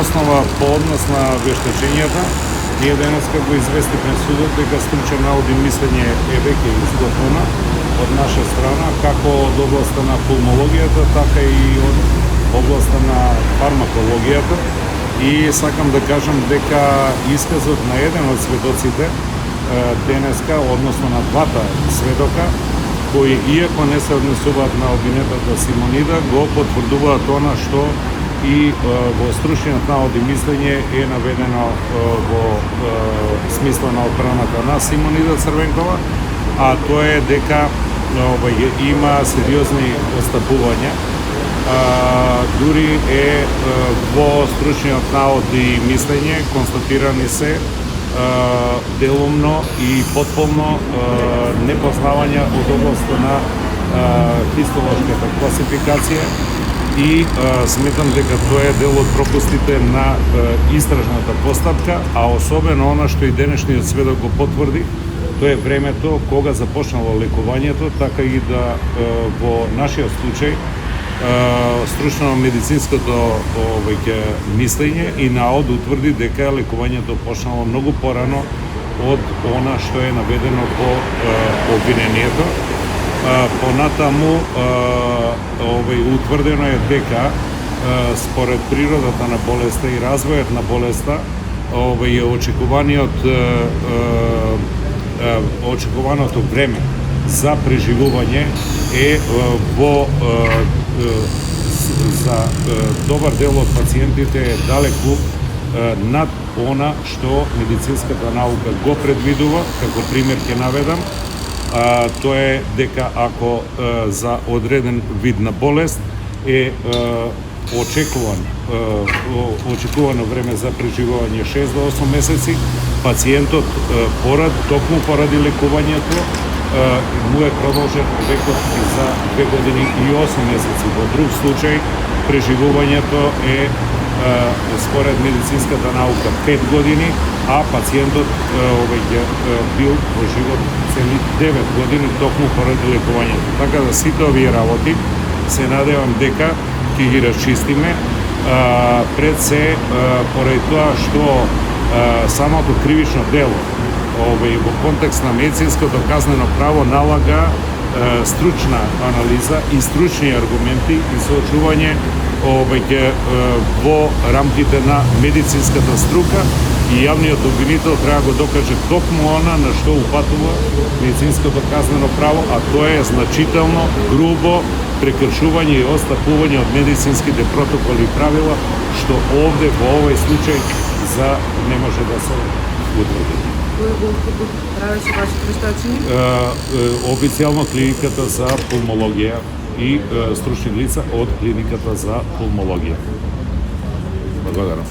основа по однос на вештачењата, ние денеска го известивме судот дека стручен навод и мислење е веќе изготвено од наша страна, како од областа на пулмологијата, така и од областа на фармакологијата. И сакам да кажам дека исказот на еден од сведоците денеска, односно на двата сведока, кои иако не се однесуваат на обвинетата Симонида, го потврдуваат она што и во стручниот навод и мислење е наведено во смисла на одбраната на Симонида Црвенкова, а тоа е дека има сериозни отстапувања. Дури е во стручниот навод и мислење констатирани се делумно и потполно непознавање од областта на хистолошката класификација и сметам дека тоа е дел од пропустите на истражната постапка, а особено она што и денешниот сведок го потврди, тоа е времето кога започнало лекувањето, така и да во нашиот случај стручно медицинското мислење и наод утврди дека лекувањето почнало многу порано од она што е наведено во обвинението. Понатаму утврдено е дека според природата на болеста и развојот на болеста очекуваното време за преживување е во за добар дел од пациентите е далеку над она што медицинската наука го предвидува. Како пример ќе наведам, тоа е дека ако за одреден вид на болест е очекувано време за преживување 6 до 8 месеци, пациентот токму поради лекувањето му е продолжен векот за 2 години и 8 месеци. Во друг случај преживувањето е според медицинската наука 5 години, а пациентот бил во живот цели 9 години токму поради лекувањето. Така да сите овие работи се надевам дека ќе ги расчистиме, пред се поради тоа што самото кривично дело во контекст на медицинското казнено право налага стручна анализа и стручни аргументи и соочување во рамките на медицинската струка и јавниот обвинител треба го докаже токму она на што упатува медицинското казнено право, а тоа е значително грубо прекршување и отстапување од медицинските протоколи и правила, што овде во овој случај не може да се утврди. Кој го правеше вашето вештачење? Официјално клиниката за пулмологија и стручни лица од клиниката за пулмологија. Благодарам.